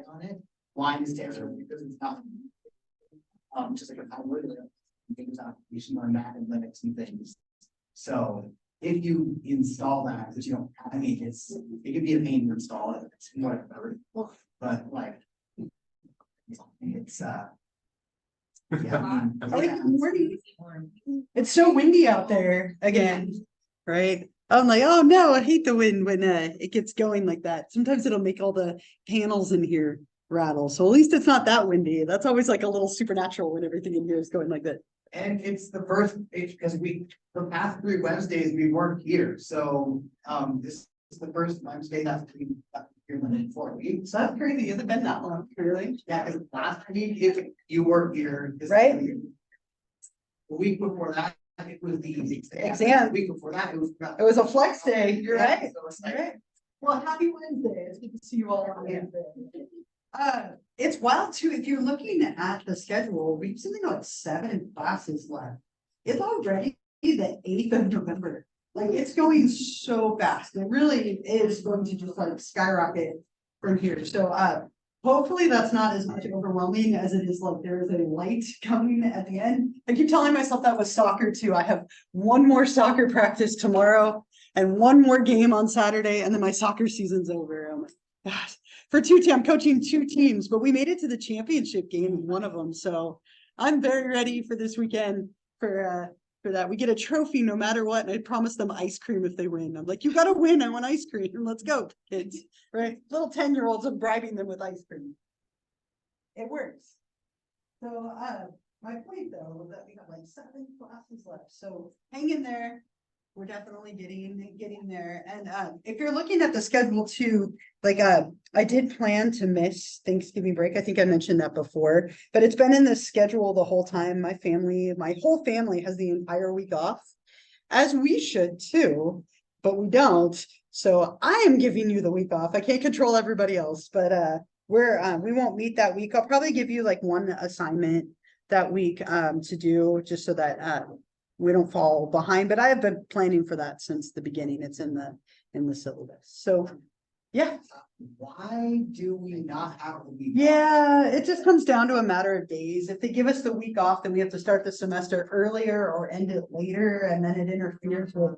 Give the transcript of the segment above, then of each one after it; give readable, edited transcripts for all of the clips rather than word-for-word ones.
on it. Blind stairs are because it's not just like a power things application on that and Linux and things. So if you install that, because you don't, I mean, it could be a pain to install it. It's whatever, but like it's yeah. It's so windy out there again, right? I'm like, oh no, I hate the wind when it gets going like that. Sometimes it'll make all the panels in here rattle. So at least it's not that windy. That's always like a little supernatural when everything in here is going like that. And it's the first because the past 3 Wednesdays we weren't here. So this is the first Wednesday that's been here in 4 weeks. So that's crazy. Has it been that long? Really? Yeah, because last week if you weren't here, right? The week before that, it was the exam. The week before that, it was a flex day. You're right. So it's like, right. Well, happy Wednesday. It's good to see you all on Wednesday. It's wild too. If you're looking at the schedule, we have something like 7 classes left. It's already the 8th of November. Like it's going so fast. It really is going to just like skyrocket from here. So hopefully that's not as much overwhelming as it is like there is a light coming at the end. I keep telling myself that with soccer too. I have one more soccer practice tomorrow and one more game on Saturday, and then my soccer season's over. Oh my gosh. For I'm coaching 2 teams, but we made it to the championship game in one of them. So I'm very ready for this weekend for that. We get a trophy no matter what. And I promise them ice cream if they win. I'm like, you got to win. I want ice cream. Let's go, kids. Right? Little 10-year-olds, I'm bribing them with ice cream. It works. So my point though was that we have like 7 classes left. So hang in there. We're definitely getting there. And if you're looking at the schedule too, like I did plan to miss Thanksgiving break. I think I mentioned that before, but it's been in the schedule the whole time. My whole family has the entire week off, as we should too, but we don't. So I am giving you the week off. I can't control everybody else, but we won't meet that week. I'll probably give you like one assignment that week to do just so that we don't fall behind, but I have been planning for that since the beginning. It's in the syllabus. So yeah. Why do we not have the week? Yeah, it just comes down to a matter of days. If they give us the week off, then we have to start the semester earlier or end it later, and then it interferes with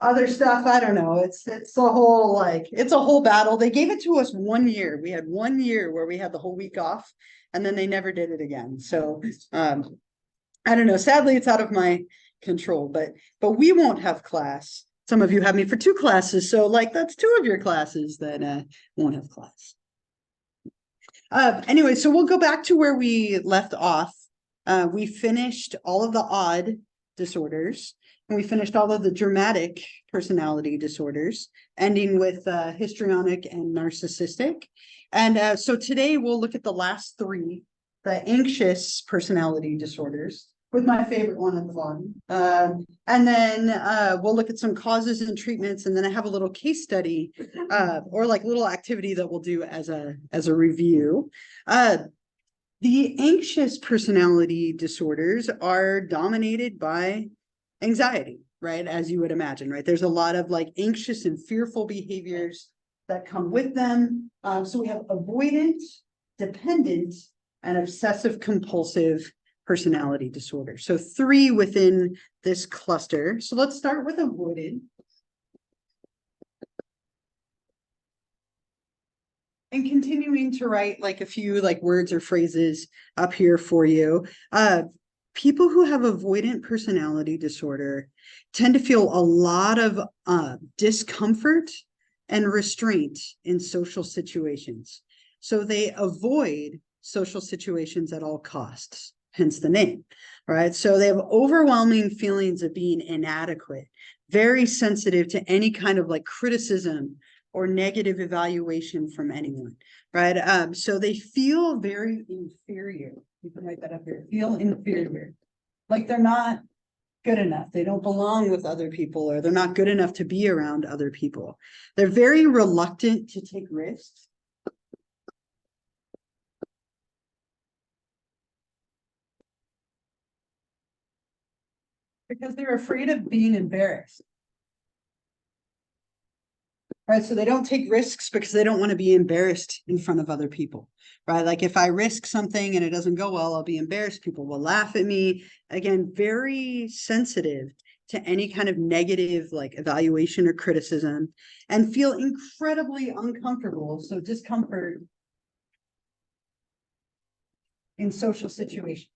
other stuff. I don't know. It's a whole battle. They gave it to us 1 year. We had 1 year where we had the whole week off, and then they never did it again. So I don't know. Sadly, it's out of my control, but we won't have class. Some of you have me for 2 classes, so like that's 2 of your classes that won't have class. Anyway, so we'll go back to where we left off. We finished all of the odd disorders, and we finished all of the dramatic personality disorders, ending with histrionic and narcissistic. And so today we'll look at the last 3, the anxious personality disorders, with my favorite one at the bottom. And then we'll look at some causes and treatments, and then I have a little case study or like little activity that we'll do as a review. The anxious personality disorders are dominated by anxiety, right? As you would imagine, right? There's a lot of like anxious and fearful behaviors that come with them. So we have avoidant, dependent, and obsessive compulsive personality disorder. So 3 within this cluster. So let's start with avoidant. And continuing to write like a few like words or phrases up here for you. People who have avoidant personality disorder tend to feel a lot of discomfort and restraint in social situations. So they avoid social situations at all costs. Hence the name, right? So they have overwhelming feelings of being inadequate, very sensitive to any kind of like criticism or negative evaluation from anyone, right? So they feel very inferior. You can write that up here. Feel inferior, like they're not good enough. They don't belong with other people, or they're not good enough to be around other people. They're very reluctant to take risks. Because they're afraid of being embarrassed. right? So they don't take risks because they don't want to be embarrassed in front of other people, right? Like if I risk something and it doesn't go well, I'll be embarrassed. People will laugh at me. Again, very sensitive to any kind of negative like evaluation or criticism, and feel incredibly uncomfortable. So discomfort in social situations.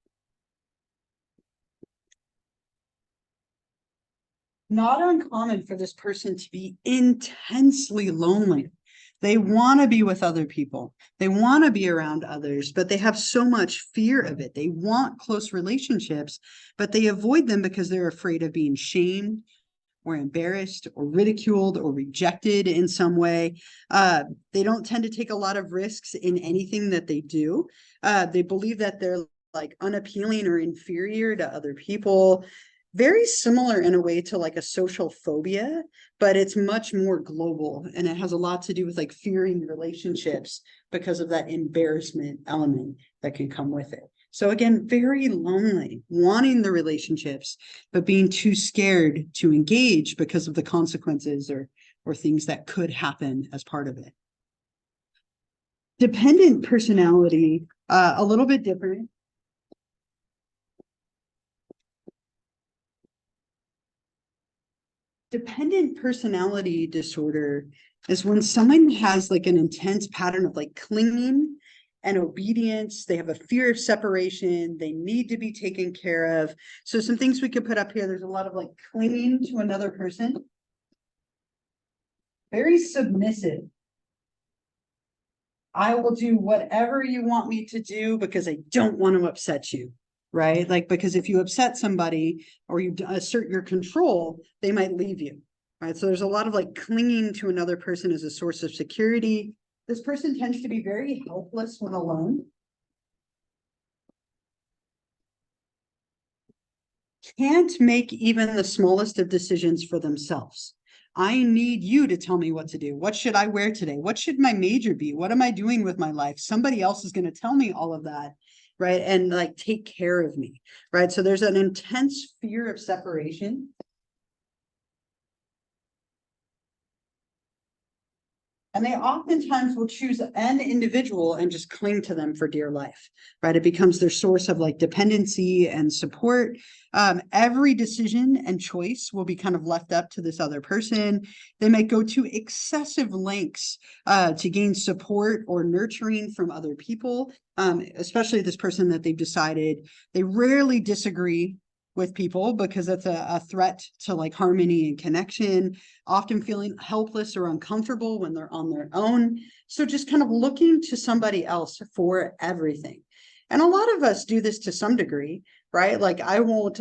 Not uncommon for this person to be intensely lonely. They want to be with other people. They want to be around others, but they have so much fear of it. They want close relationships, but they avoid them because they're afraid of being shamed or embarrassed or ridiculed or rejected in some way. They don't tend to take a lot of risks in anything that they do. They believe that they're like unappealing or inferior to other people. Very similar in a way to like a social phobia, but it's much more global, and it has a lot to do with like fearing relationships because of that embarrassment element that can come with it. So again, very lonely, wanting the relationships, but being too scared to engage because of the consequences or things that could happen as part of it. Dependent personality, a little bit different. Dependent personality disorder is when someone has like an intense pattern of like clinging and obedience. They have a fear of separation. They need to be taken care of. So some things we could put up here. There's a lot of like clinging to another person. Very submissive. I will do whatever you want me to do because I don't want to upset you, right? Like, because if you upset somebody or you assert your control, they might leave you, right? So there's a lot of like clinging to another person as a source of security. This person tends to be very helpless when alone. Can't make even the smallest of decisions for themselves. I need you to tell me what to do. What should I wear today? What should my major be? What am I doing with my life? Somebody else is going to tell me all of that, right? And like take care of me, right? So there's an intense fear of separation. And they oftentimes will choose an individual and just cling to them for dear life, right? It becomes their source of like dependency and support. Every decision and choice will be kind of left up to this other person. They might go to excessive lengths to gain support or nurturing from other people, especially this person that they've decided. They rarely disagree with people because that's a threat to like harmony and connection, often feeling helpless or uncomfortable when they're on their own. So just kind of looking to somebody else for everything. And a lot of us do this to some degree, right? Like I won't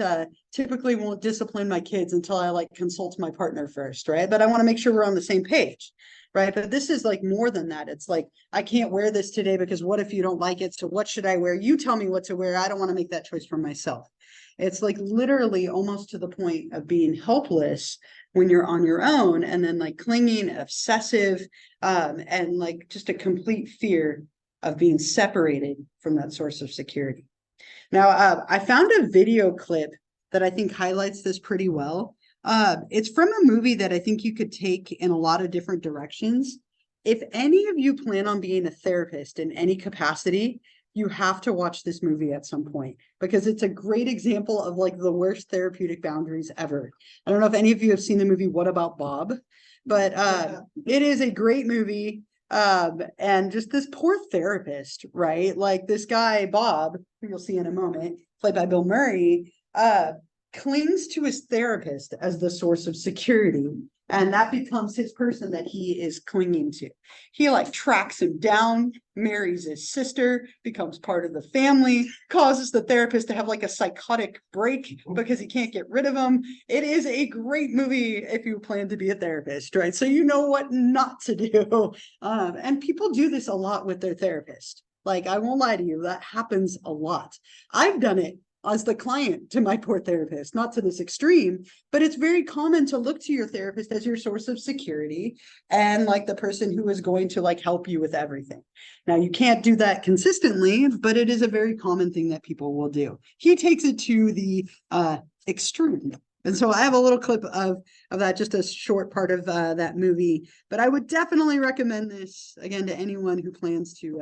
typically won't discipline my kids until I like consult my partner first, right? But I want to make sure we're on the same page, right? But this is like more than that. It's like, I can't wear this today because what if you don't like it? So what should I wear? You tell me what to wear. I don't want to make that choice for myself. It's like literally almost to the point of being helpless when you're on your own, and then like clinging, obsessive, and like just a complete fear of being separated from that source of security. Now, I found a video clip that I think highlights this pretty well. It's from a movie that I think you could take in a lot of different directions. If any of you plan on being a therapist in any capacity, you have to watch this movie at some point because it's a great example of like the worst therapeutic boundaries ever. I don't know if any of you have seen the movie What About Bob, but it is a great movie. And just this poor therapist, right? Like this guy, Bob, who you'll see in a moment, played by Bill Murray, clings to his therapist as the source of security. And that becomes his person that he is clinging to. He like tracks him down, marries his sister, becomes part of the family, causes the therapist to have like a psychotic break because he can't get rid of him. It is a great movie if you plan to be a therapist, right? So you know what not to do. And people do this a lot with their therapist. Like, I won't lie to you, that happens a lot. I've done it as the client to my poor therapist, not to this extreme, but it's very common to look to your therapist as your source of security and like the person who is going to like help you with everything. Now, you can't do that consistently, but it is a very common thing that people will do. He takes it to the extreme. And so I have a little clip of that, just a short part of that movie. But I would definitely recommend this again to anyone who plans to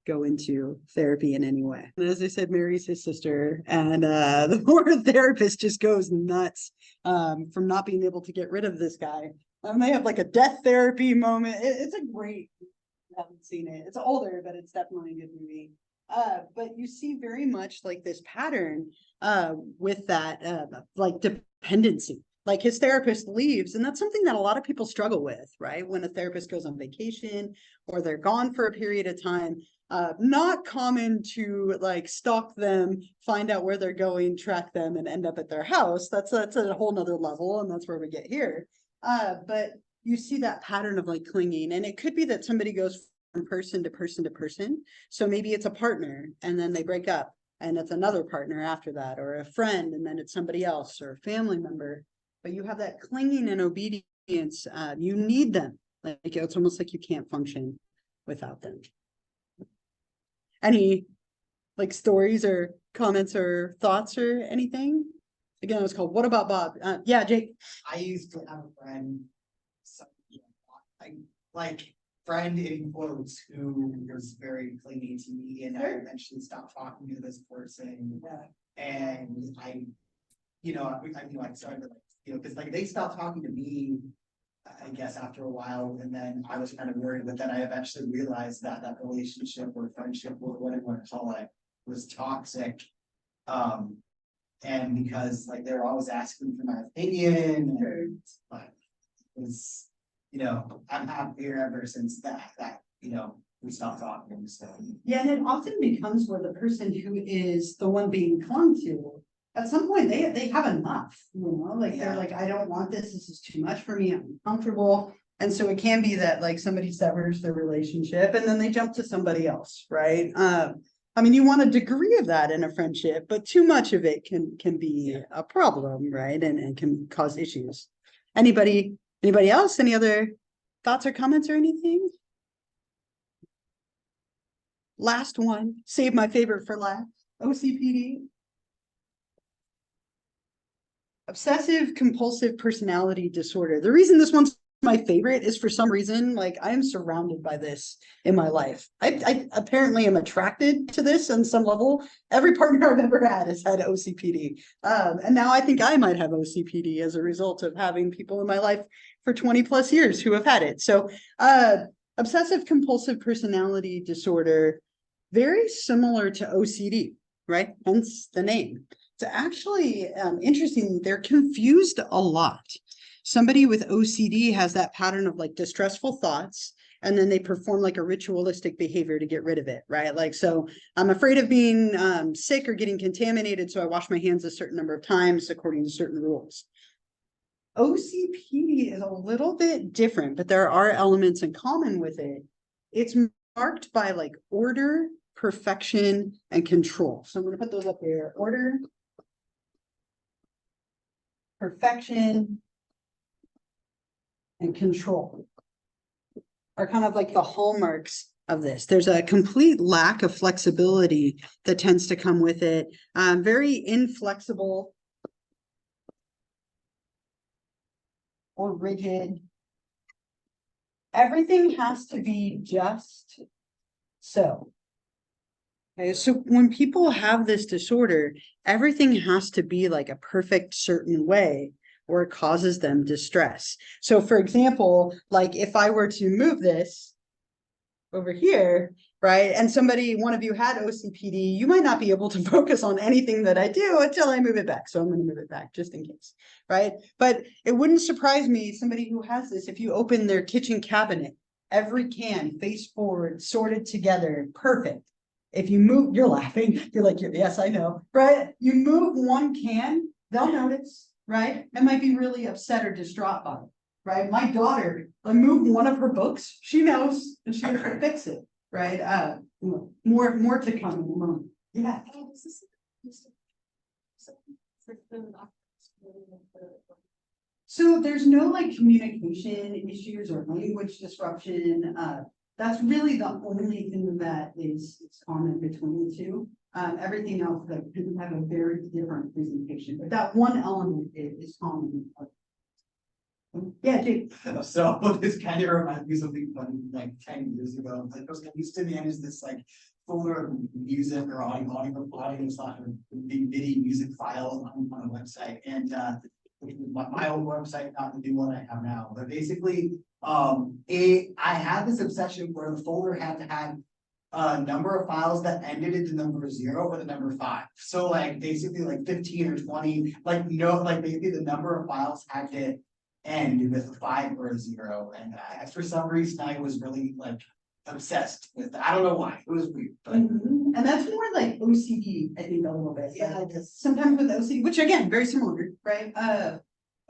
go into therapy in any way. And as I said, Mary's his sister, and the poor therapist just goes nuts from not being able to get rid of this guy. They have like a death therapy moment. It's a great. I haven't seen it. It's older, but it's definitely a good movie. But you see very much like this pattern with that like dependency. Like his therapist leaves, and that's something that a lot of people struggle with, right? When a therapist goes on vacation or they're gone for a period of time, not common to like stalk them, find out where they're going, track them, and end up at their house. That's at a whole nother level, and that's where we get here. But you see that pattern of like clinging, and it could be that somebody goes from person to person to person. So maybe it's a partner, and then they break up, and it's another partner after that, or a friend, and then it's somebody else or a family member. But you have that clinging and obedience. You need them. Like it's almost like you can't function without them. Any like stories or comments or thoughts or anything? Again, it was called What About Bob? Yeah, Jake. I used to have a friend, like friend in quotes, who was very clingy to me, and I eventually stopped talking to this person. And I started like, because like they stopped talking to me, I guess after a while, and then I was kind of worried, but then I eventually realized that that relationship or friendship or whatever you want to call it was toxic. And because like they were always asking for my opinion, and like it was, I'm happier ever since that we stopped talking. So yeah, and it often becomes where the person who is the one being clung to, at some point they have enough, like they're like, I don't want this is too much for me, I'm uncomfortable. And so it can be that like somebody severs their relationship and then they jump to somebody else, right? I mean, you want a degree of that in a friendship, but too much of it can be a problem, right? And can cause issues. Anybody else? Any other thoughts or comments or anything? Last one, save my favorite for last. OCPD. Obsessive compulsive personality disorder. The reason this one's my favorite is for some reason, like I am surrounded by this in my life. I apparently am attracted to this on some level. Every partner I've ever had has had OCPD. And now I think I might have OCPD as a result of having people in my life for 20 plus years who have had it. So obsessive compulsive personality disorder, very similar to OCD, right? Hence the name. It's actually interesting. They're confused a lot. Somebody with OCD has that pattern of like distressful thoughts, and then they perform like a ritualistic behavior to get rid of it, right? Like, so I'm afraid of being sick or getting contaminated, so I wash my hands a certain number of times according to certain rules. OCPD is a little bit different, but there are elements in common with it. It's marked by like order, perfection, and control. So I'm going to put those up here. Order, perfection, and control are kind of like the hallmarks of this. There's a complete lack of flexibility that tends to come with it. Very inflexible or rigid. Everything has to be just so. Okay, so when people have this disorder, everything has to be like a perfect certain way, or it causes them distress. So for example, like if I were to move this over here, right, and one of you had OCPD, you might not be able to focus on anything that I do until I move it back. So I'm going to move it back just in case, right? But it wouldn't surprise me, somebody who has this, if you open their kitchen cabinet, every can face forward, sorted together, perfect. If you move, you're laughing, you're like, yes, I know, right? You move one can, they'll notice, right? And might be really upset or distraught by it, right? My daughter, I moved one of her books, she knows, and she's gonna fix it, right? More to come in a moment. Yeah. So there's no like communication issues or language disruption. That's really the only thing that is common between the two. Everything else, like, people have a very different presentation, but that one element is common. Yeah, Jake. So this kind of reminds me of something funny like 10 years ago. Like I used to manage this like folder of music or audio stuff or big MIDI music files on a website. And my old website, not the new one I have now, but basically I had this obsession where the folder had to have a number of files that ended in the number 0 or the number 5. So like basically like 15 or 20, like no, like basically the number of files had to end with a 5 or a 0. And for some reason I was really like obsessed with that. I don't know why. It was weird. But And that's more like OCD, I think, a little bit. Yeah, Like, sometimes with OCD, which again, very similar, right?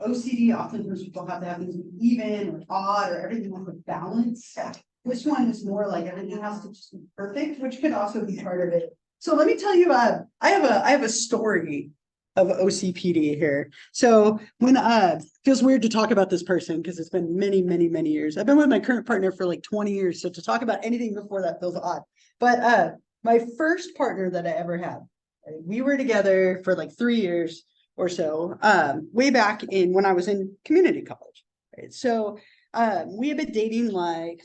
OCD, oftentimes people have to have things even or odd or everything has a balance. Which one is more like everything has to just be perfect, which could also be part of it. So let me tell you, I have a story of OCPD here. So when feels weird to talk about this person because it's been many, many, many years. I've been with my current partner for like 20 years. So to talk about anything before that feels odd. But my first partner that I ever had, right, we were together for like 3 years or so, way back in when I was in community college. Right. So we had been dating like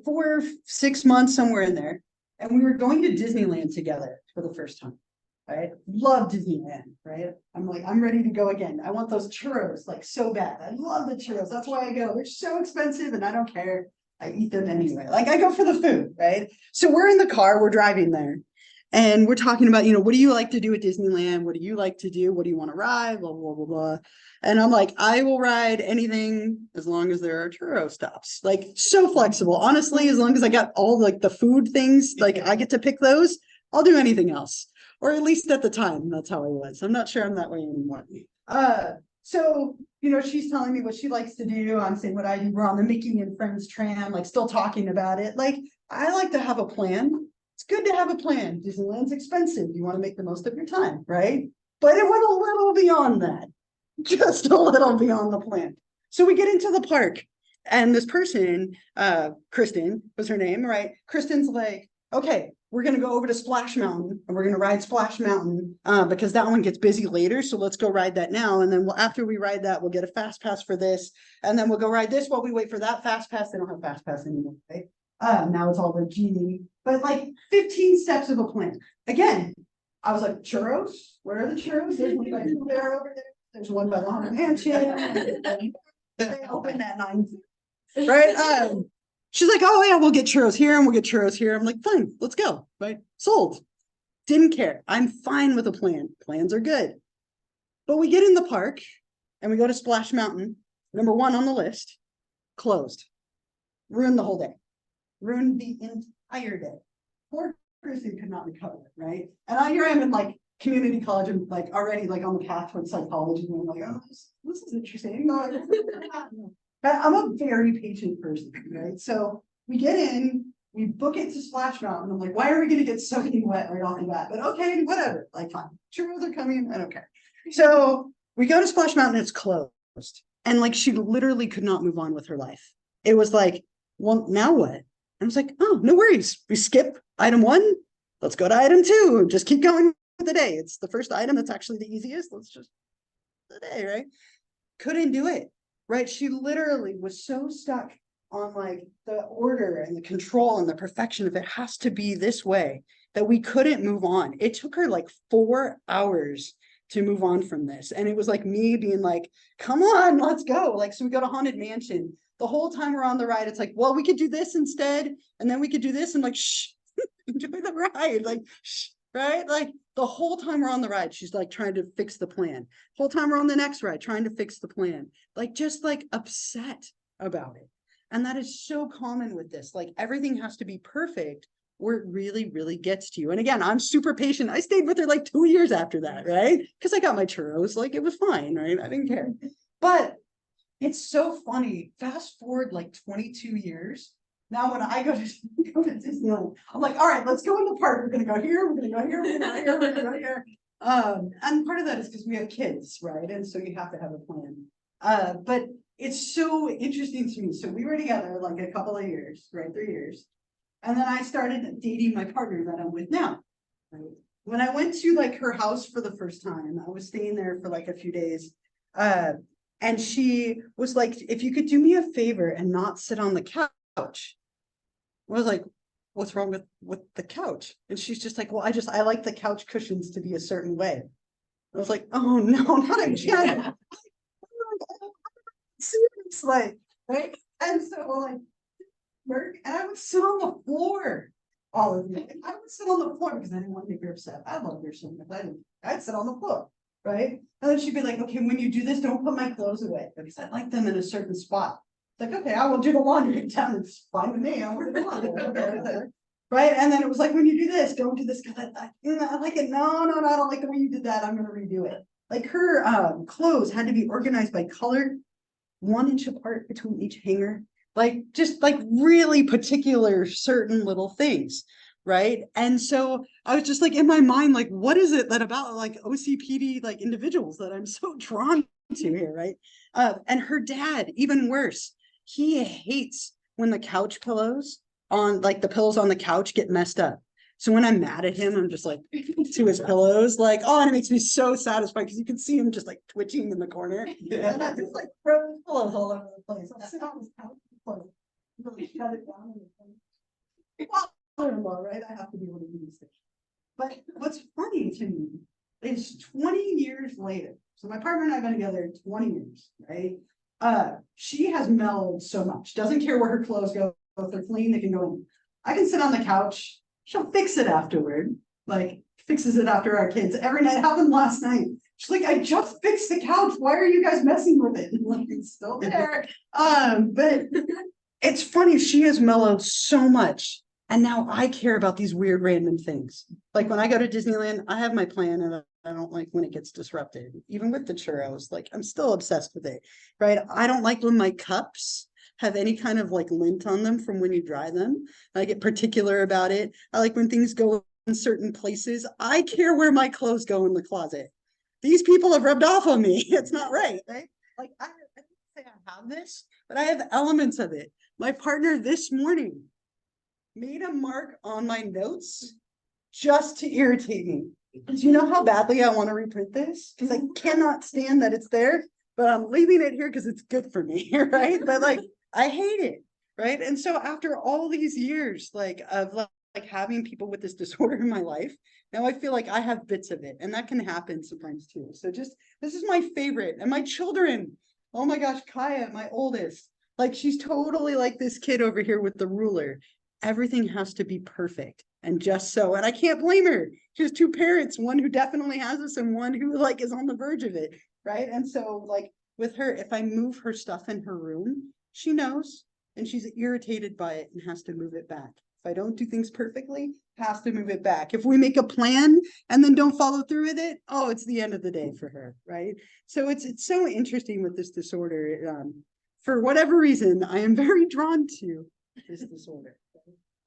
4, 6 months, somewhere in there. And we were going to Disneyland together for the first time. Right? Love Disneyland, right? I'm like, I'm ready to go again. I want those churros like so bad. I love the churros. That's why I go. They're so expensive and I don't care. I eat them anyway. Like I go for the food, right? So we're in the car, we're driving there. And we're talking about, what do you like to do at Disneyland? What do you like to do? What do you want to ride? Blah, blah, blah, blah. And I'm like, I will ride anything as long as there are churro stops. Like so flexible. Honestly, as long as I got all like the food things, like I get to pick those, I'll do anything else. Or at least at the time, that's how I was. I'm not sure I'm that way anymore. So, she's telling me what she likes to do. I'm saying what I do. We're on the Mickey and Friends tram, like still talking about it. Like, I like to have a plan. It's good to have a plan. Disneyland's expensive. You want to make the most of your time, right? But it went a little beyond that. Just a little beyond the plan. So we get into the park and this person, Kristen was her name, right? Kristen's like, okay, we're going to go over to Splash Mountain and we're going to ride Splash Mountain because that one gets busy later. So let's go ride that now. And then after we ride that, we'll get a fast pass for this. And then we'll go ride this while we wait for that fast pass. They don't have fast pass anymore, right? Now it's all the genie, but like 15 steps of a plan. Again, I was like, churros? Where are the churros? There's one by there over there. There's one by the Haunted Mansion. They open at 9. Right? She's like, oh yeah, we'll get churros here and we'll get churros here. I'm like, fine, let's go. Right? Sold. Didn't care. I'm fine with a plan. Plans are good. But we get in the park and we go to Splash Mountain, number 1 on the list, closed. Ruined the whole day. Ruined the entire day. Poor person could not recover, right? And here I am in like community college and like already like on the path towards psychology. And I'm like, oh, this is interesting. But I'm a very patient person, right? So we get in, we book it to Splash Mountain. I'm like, why are we going to get soaking wet right off the bat? But okay, whatever. Like, fine. Churros are coming. I don't care. So we go to Splash Mountain. It's closed. And like, she literally could not move on with her life. It was like, well, now what? And I was like, oh, no worries. We skip item 1. Let's go to item 2. Just keep going with the day. It's the first item that's actually the easiest. Let's just the day, right? Couldn't do it. Right, she literally was so stuck on like the order and the control and the perfection of it has to be this way that we couldn't move on. It took her like 4 hours to move on from this. And it was like me being like, come on, let's go. Like, so we go to Haunted Mansion. The whole time we're on the ride, it's like, well, we could do this instead. And then we could do this and like, shh, enjoy the ride. Like, shh, right? Like the whole time we're on the ride, she's like trying to fix the plan. The whole time we're on the next ride, trying to fix the plan. Like just like upset about it. And that is so common with this. Like everything has to be perfect where it really, really gets to you. And again, I'm super patient. I stayed with her like 2 years after that, right? Because I got my churros, like it was fine, right? I didn't care. But it's so funny. Fast forward like 22 years. Now when I go to Disneyland, I'm like, all right, let's go in the park. We're gonna go here, we're gonna go here, we're gonna go here, we're gonna go here. And part of that is because we have kids, right? And so you have to have a plan. But it's so interesting to me. So we were together like a couple of years, right? 3 years. And then I started dating my partner that I'm with now. Right? When I went to like her house for the first time, I was staying there for like a few days. And she was like, if you could do me a favor and not sit on the couch. I was like, what's wrong with the couch? And she's just like, well, I like the couch cushions to be a certain way. I was like, oh no, not again. Serious, like, right? And so like, and I would sit on the floor. All of me. I would sit on the floor because I didn't want to make her upset. I love her so much. I'd sit on the floor, right? And then she'd be like, okay, when you do this, don't put my clothes away because I like them in a certain spot. Like, okay, I will do the laundry down. It's fine with me. I'll wear the laundry. Right. And then it was like, when you do this, don't do this because I like it. No, I don't like the way you did that. I'm gonna redo it. Like her clothes had to be organized by color, 1 inch apart between each hanger. Like just like really particular certain little things, right? And so I was just like in my mind, like, what is it that about like OCPD like individuals that I'm so drawn to here, right? And her dad, even worse, he hates when the couch pillows on like the pillows on the couch get messed up. So when I'm mad at him, I'm just like to his pillows, like, oh, and it makes me so satisfied because you can see him just like twitching in the corner. And I just like throw his pillows all over the place. I'll sit on his couch. Really shut it down. Well, right? I have to be able to do this thing. But what's funny to me is 20 years later. So my partner and I have been together 20 years, right? She has mellowed so much. Doesn't care where her clothes go. If they're clean, they can go in. I can sit on the couch. She'll fix it afterward. Like fixes it after our kids every night. It happened last night. She's like, I just fixed the couch. Why are you guys messing with it? Like it's still there. But it's funny, she has mellowed so much. And now I care about these weird random things. Like when I go to Disneyland, I have my plan and I don't like when it gets disrupted. Even with the churros, like I'm still obsessed with it, right? I don't like when my cups have any kind of like lint on them from when you dry them. I get particular about it. I like when things go in certain places. I care where my clothes go in the closet. These people have rubbed off on me. It's not right, right? Like I don't say I have this, but I have elements of it. My partner this morning made a mark on my notes just to irritate me. Do you know how badly I want to reprint this? Because I cannot stand that it's there, but I'm leaving it here because it's good for me, right? But like, I hate it, right? And so after all these years, like of like having people with this disorder in my life, now I feel like I have bits of it, and that can happen sometimes too. So just this is my favorite, and my children. Oh my gosh, Kaya, my oldest, like she's totally like this kid over here with the ruler. Everything has to be perfect and just so, and I can't blame her. She has 2 parents, one who definitely has this and one who like is on the verge of it, right? And so like with her, if I move her stuff in her room, she knows, and she's irritated by it and has to move it back. If I don't do things perfectly, has to move it back. If we make a plan and then don't follow through with it, oh, it's the end of the day for her, right? So it's so interesting with this disorder. For whatever reason, I am very drawn to this disorder.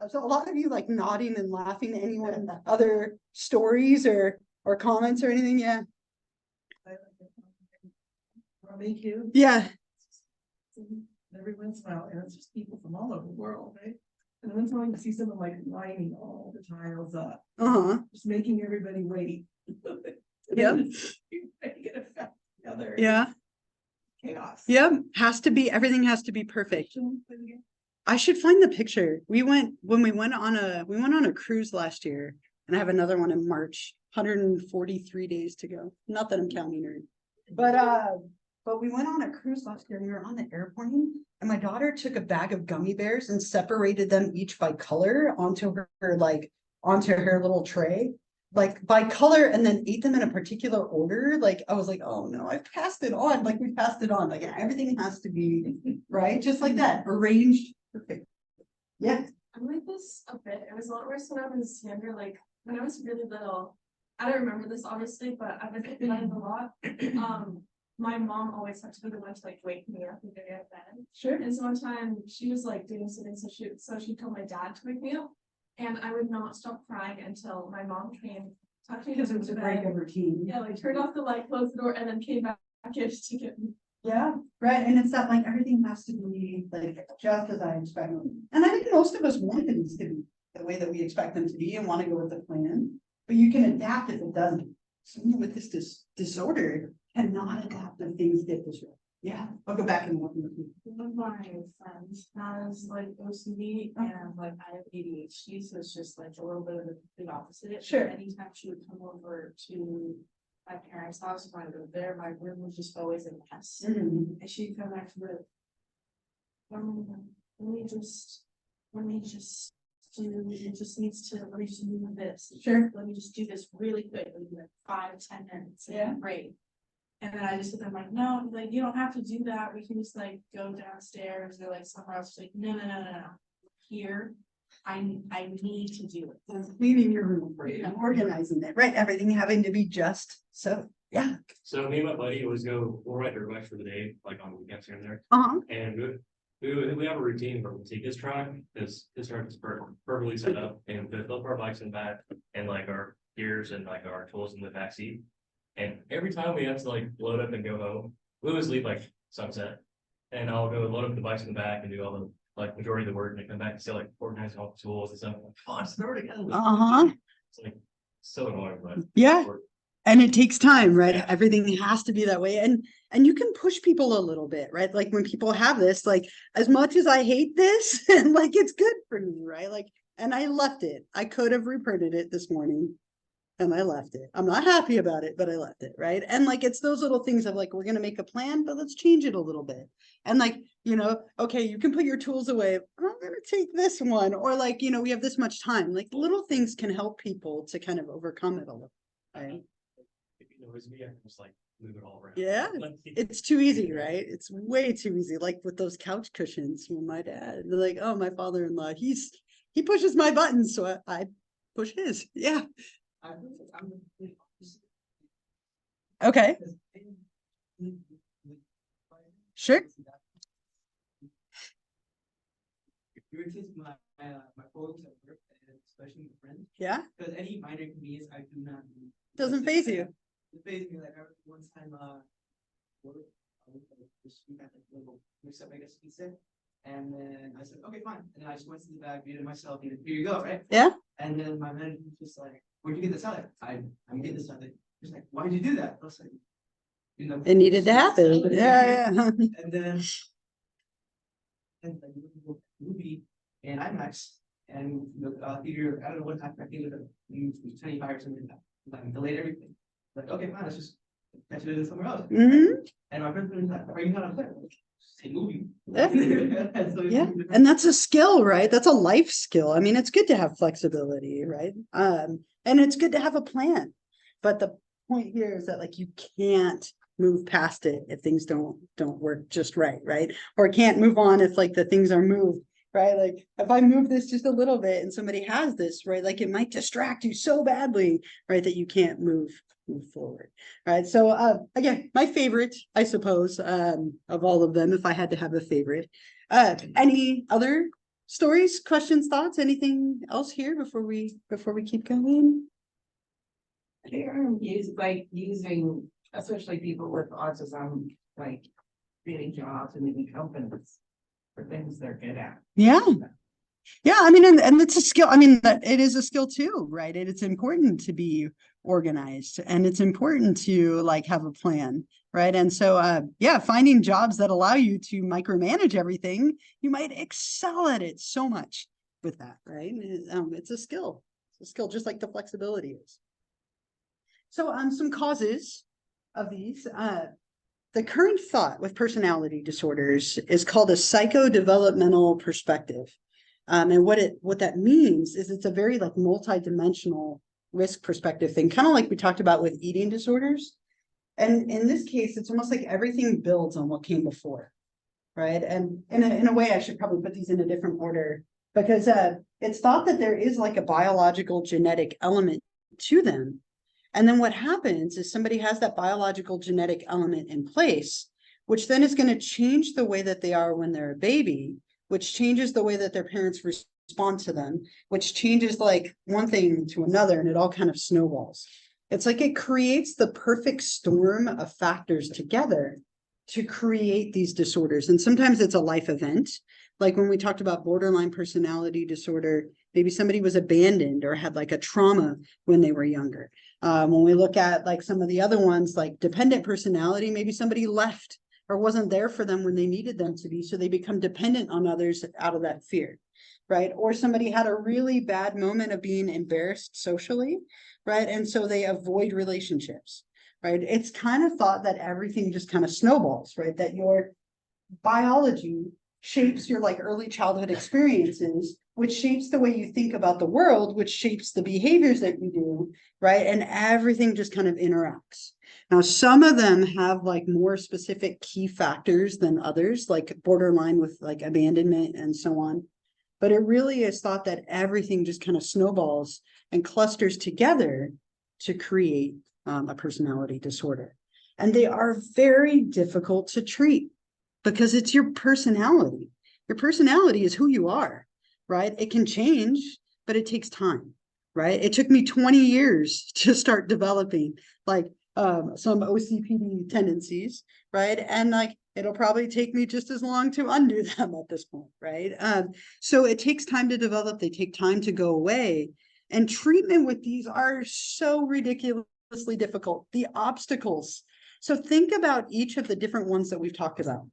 So a lot of you like nodding and laughing. Anyone other stories or comments or anything? Yeah. Me too. Yeah. Every once in a while, and it's just people from all over the world, right? And once in a while, you see someone like lining all the tiles up, just making everybody wait. Yep. You get a fact together. Yeah. Chaos. Yep. Has to be, everything has to be perfect. I should find the picture. We went on a cruise last year, and I have another one in March. 143 days to go. Not that I'm counting her, but we went on a cruise last year and we were on the airplane, and my daughter took a bag of gummy bears and separated them each by color onto her little tray, like by color, and then ate them in a particular order. Like I was like, oh no, I've passed it on. Like we passed it on. Like everything has to be right, just like that, arranged perfect. Yeah. I'm like this a bit. It was a lot worse when I was younger. Like when I was really little, I don't remember this obviously, but I've been thinking about it a lot. My mom always had to be the one to like wake me up and get me out of bed. Sure. And so one time she was like doing something, so she told my dad to wake me up, and I would not stop crying until my mom came, tucked me Because it was a break of routine. Yeah, like turned off the light, closed the door, and then came back in to get me. Yeah, right, and it's that like everything has to be like just as I expect them. And I think most of us want things to be the way that we expect them to be and want to go with the plan. But you can adapt if it doesn't. Someone with this disorder cannot adapt if things get disrupted. Yeah, I'll go back and look. One of my friends has like OCD and like I have ADHD, so it's just like a little bit of the opposite. Sure. Anytime she would come over to my parents' house, when I lived there, my room was just always a mess. Mhm. And she'd come back with, let me just do, it just needs to, let me just move this. Sure. Let me just do this really quick, like 5-10 minutes. Yeah. Great. And then I just sit there, I'm like, no, like, you don't have to do that. We can just like go downstairs or like somewhere else. She's like, no. Here, I need to do it. And cleaning your room for you and organizing it, right? Everything having to be just so, yeah. So me and my buddy always we'll ride dirt bikes for the day, like on weekends here and there. Uh-huh. And we have a routine where we take his truck, his truck is perfectly set up, and we fill up our bikes in the back and like our gears and like our tools in the back seat. And every time we have to like load up and go home, we always leave like sunset. And I'll go load up the bikes in the back and do all the like majority of the work and I come back and still like organize all the tools and stuff. Like, oh, it's already again. Uh-huh. It's like so annoying, but Yeah. And it takes time, right? Yeah. Everything has to be that way. And you can push people a little bit, right? Like when people have this, like as much as I hate this, and like it's good for me, right? Like, and I left it. I could have reprinted it this morning. And I left it. I'm not happy about it, but I left it, right? And like it's those little things of like, we're gonna make a plan, but let's change it a little bit. And like, okay, you can put your tools away. I'm gonna take this one, or like, we have this much time. Like little things can help people to kind of overcome it a little. Right? if you notice me, I can just like move it all around. Yeah, Like, it's too easy, right? It's way too easy. Like with those couch cushions from my dad. They're like, oh, my father-in-law, he pushes my buttons, so I push his. Yeah. Okay. Sure. Irritates my colleagues at work, and especially my friends, Yeah. because any minor inconvenience I do not do. Doesn't faze you. It fazes me. Like one time, work, this we had like a little mix up, I guess you could say. And then I said, okay, fine. And then I just went to the bag, muted myself, here you go, right? Yeah. And then my manager was just like, where'd you get this out of? I'm getting this out of. He's like, why'd you do that? I was like, It needed to happen. Yeah. And then movie and IMAX and the theater, I don't know what time, I think it was 25 or something like delayed everything. Like, okay, fine, let's just catch it somewhere else. Mhm. And my friend was like, are you not upset? Say movie. Yeah. And so Yeah. And that's a skill, right? That's a life skill. I mean, it's good to have flexibility, right? And it's good to have a plan. But the point here is that like you can't move past it if things don't work just right? Or can't move on if like the things are moved, right? Like if I move this just a little bit and somebody has this, right? Like it might distract you so badly, right? That you can't move forward, right? So again, my favorite, I suppose, of all of them, if I had to have a favorite. Any other stories, questions, thoughts, anything else here before we keep going? Using, especially people with autism, like creating jobs and maybe companies for things they're good at. Yeah. Yeah, I mean, and it's a skill. I mean, it is a skill too, right? It's important to be organized and it's important to like have a plan, right? And so, yeah, finding jobs that allow you to micromanage everything, you might excel at it so much with that, right? It's a skill. It's a skill, just like the flexibility is. So, some causes of these. The current thought with personality disorders is called a psychodevelopmental perspective. And what that means is it's a very like multidimensional risk perspective thing, kind of like we talked about with eating disorders. And in this case, it's almost like everything builds on what came before, right? And in a way, I should probably put these in a different order because it's thought that there is like a biological genetic element to them. And then what happens is somebody has that biological genetic element in place, which then is going to change the way that they are when they're a baby, which changes the way that their parents respond to them, which changes like one thing to another, and it all kind of snowballs. It's like it creates the perfect storm of factors together to create these disorders. And sometimes it's a life event. Like when we talked about borderline personality disorder, maybe somebody was abandoned or had like a trauma when they were younger. When we look at like some of the other ones, like dependent personality, maybe somebody left or wasn't there for them when they needed them to be. So they become dependent on others out of that fear, right? Or somebody had a really bad moment of being embarrassed socially, right? And so they avoid relationships, right? It's kind of thought that everything just kind of snowballs, right? That your biology shapes your like early childhood experiences, which shapes the way you think about the world, which shapes the behaviors that you do, right? And everything just kind of interacts. Now, some of them have like more specific key factors than others, like borderline with like abandonment and so on. But it really is thought that everything just kind of snowballs and clusters together to create a personality disorder. And they are very difficult to treat because it's your personality. Your personality is who you are, right? It can change, but it takes time, right? It took me 20 years to start developing like some OCPD tendencies, right? And like, it'll probably take me just as long to undo them at this point, right? So it takes time to develop, they take time to go away. And treatment with these are so ridiculously difficult. The obstacles. So think about each of the different ones that we've talked about.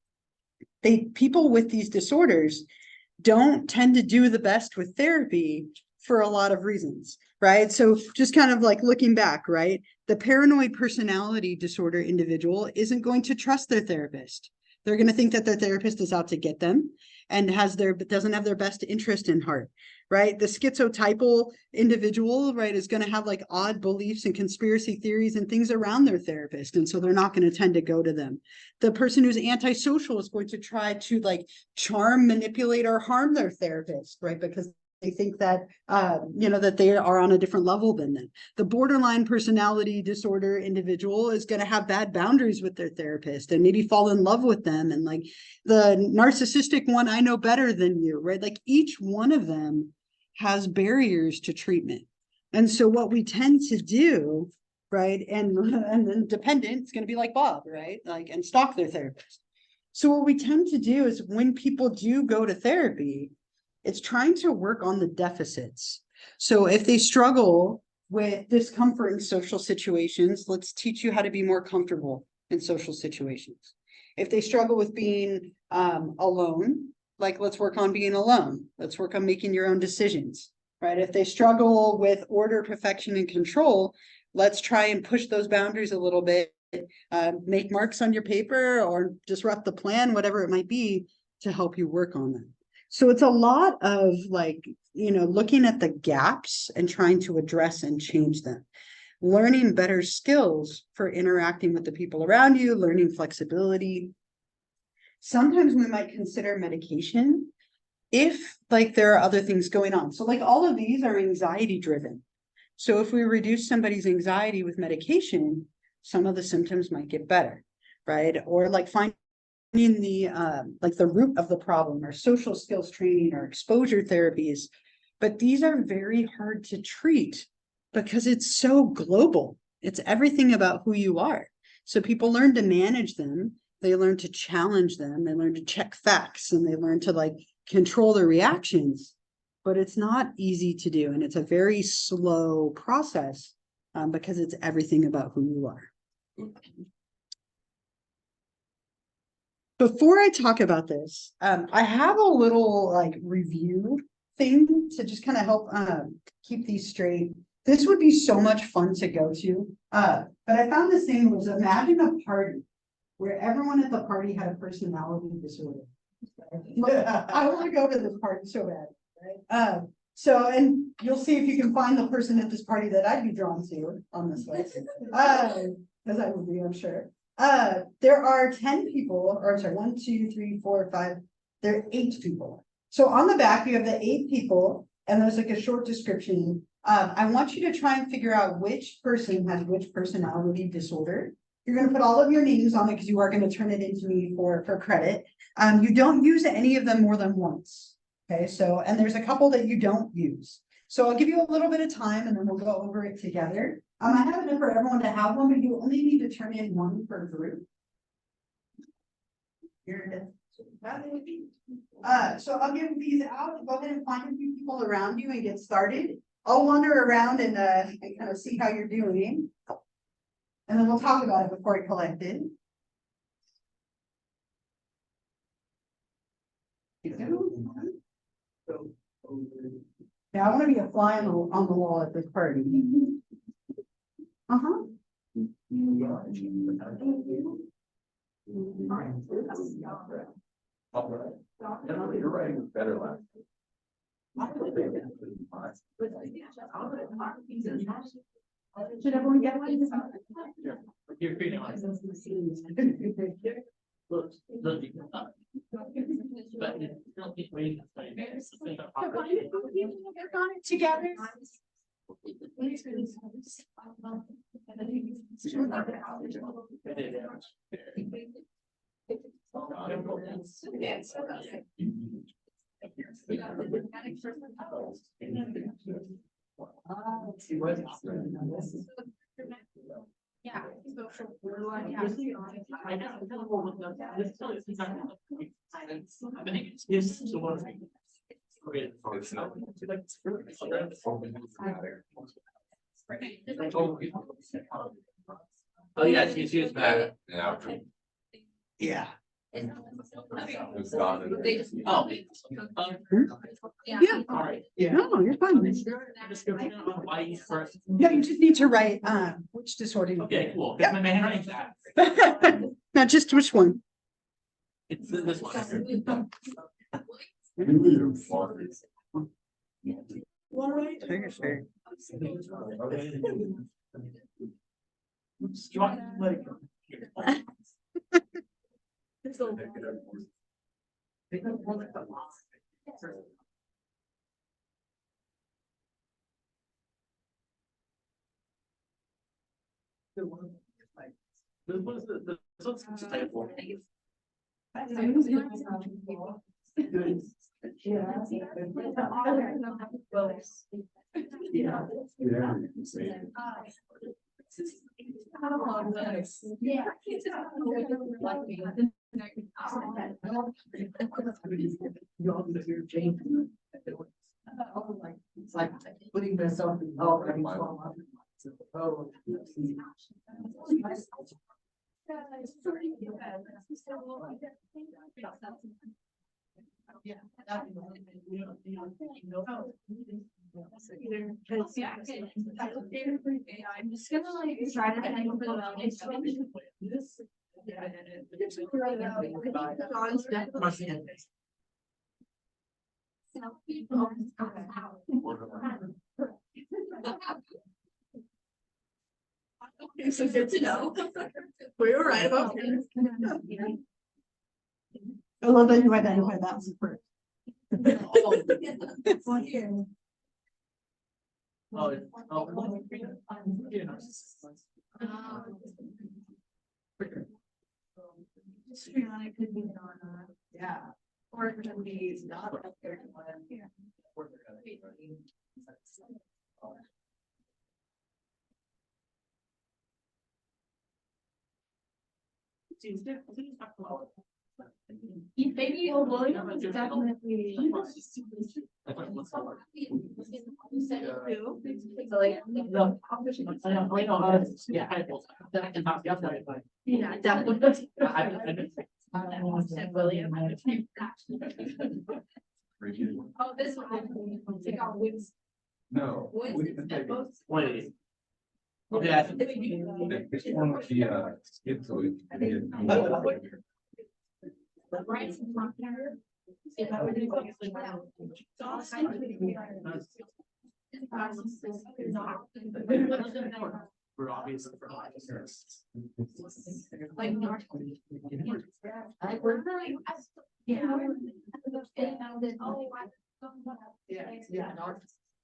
People with these disorders don't tend to do the best with therapy for a lot of reasons, right? So just kind of like looking back, right? The paranoid personality disorder individual isn't going to trust their therapist. They're going to think that their therapist is out to get them and doesn't have their best interest in heart, right? The schizotypal individual, right, is going to have like odd beliefs and conspiracy theories and things around their therapist. And so they're not going to tend to go to them. The person who's antisocial is going to try to like charm, manipulate, or harm their therapist, right? Because they think that, that they are on a different level than them. The borderline personality disorder individual is going to have bad boundaries with their therapist and maybe fall in love with them. And like the narcissistic one, I know better than you, right? Like each one of them has barriers to treatment. And so what we tend to do, right, and then dependent is going to be like Bob, right? Like, and stalk their therapist. So what we tend to do is when people do go to therapy, it's trying to work on the deficits. So if they struggle with discomfort in social situations, let's teach you how to be more comfortable in social situations. If they struggle with being alone, like let's work on being alone. Let's work on making your own decisions, right? If they struggle with order, perfection, and control, let's try and push those boundaries a little bit, make marks on your paper or disrupt the plan, whatever it might be, to help you work on them. So it's a lot of like, looking at the gaps and trying to address and change them. Learning better skills for interacting with the people around you, learning flexibility. Sometimes we might consider medication if like there are other things going on. So like all of these are anxiety driven. So if we reduce somebody's anxiety with medication, some of the symptoms might get better, right? Or like finding the root of the problem or social skills training or exposure therapies. But these are very hard to treat because it's so global. It's everything about who you are. So people learn to manage them. They learn to challenge them. They learn to check facts and they learn to like control their reactions. But it's not easy to do. And it's a very slow process because it's everything about who you are. Before I talk about this, I have a little like review thing to just kind of help keep these straight. This would be so much fun to go to. But I found this thing was imagine a party where everyone at the party had a personality disorder. I want to go to this party so bad, right? And you'll see if you can find the person at this party that I'd be drawn to on this list. As I would be, I'm sure. There are 10 people, or sorry, 1, 2, 3, 4, 5. There are 8 people. So on the back, you have the 8 people, and there's like a short description. I want you to try and figure out which person has which personality disorder. You're going to put all of your names on it because you are going to turn it into me for credit. You don't use any of them more than once. Okay, so, and there's a couple that you don't use. So I'll give you a little bit of time and then we'll go over it together. I have enough for everyone to have one, but you only need to turn in one per group. Here it is. So I'll give these out, go ahead and find a few people around you and get started. I'll wander around and kind of see how you're doing. And then we'll talk about it before I collect it. Yeah, I want to be a fly on the wall at this party. Uh-huh. You're writing better last. Should everyone get one? You're feeling like. Look, look. But it's still keep waiting. Together. Yeah. Oh, yeah, she's back. Yeah. Yeah. It's gone. Oh. Yeah. All right. No, you're fine. Description on why you first. Yeah, you just need to write, which disorder. you Okay, get. cool. That's my handwriting's that. Now, just which one? It's this one. Sure. Do you want to let it go? This was this one's sustainable. Yeah. It's like putting myself in. Oh, oh. I'm just gonna like try to hang over So good to know. We were right about here. I love that you identified that as first. Yeah. Or it could be not. Maybe William is definitely. Yeah, definitely. Oh, this one. Take out woods. No. Wait. Okay. It's one of the schizoid. Right. We're obviously for officers. Like North. Yeah.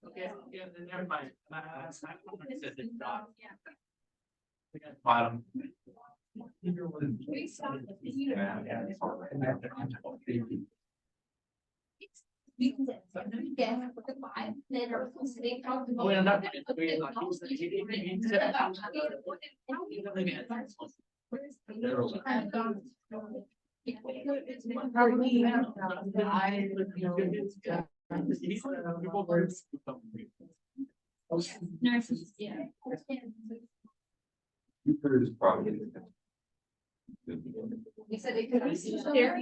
Okay, yeah, then never mind. Bottom. Oh, wait, I'm not. Probably. Nurses, yeah. You heard is probably. He said it could be. Yeah.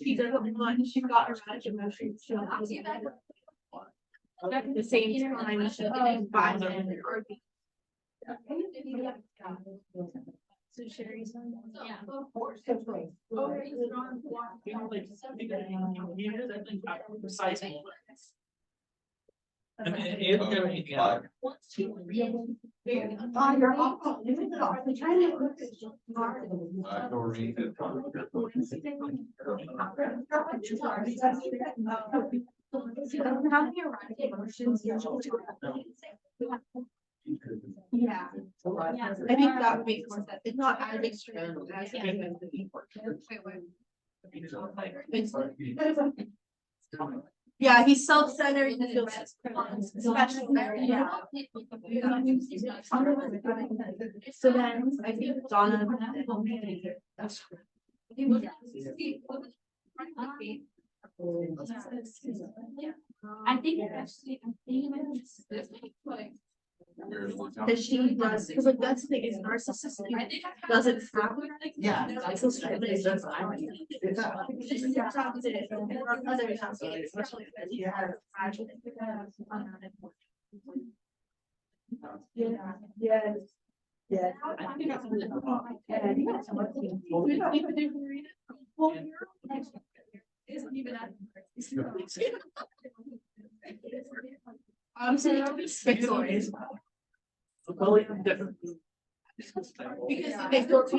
She doesn't want, she got erratic emotions. At the same time, she buy them or. So Sherry's. Yeah. Of course. Precise. Five. Doreen did one. How many erratic emotions? Yeah. I think that would make more sense. It's not as extreme as. Yeah, he's self-centered. He feels special. Yeah. So then I think Donna. I think actually, because she does, because like that's the thing, is narcissistic doesn't have. Yeah. It's just yeah, yes. Yeah. I'm saying six stories. Because they go to.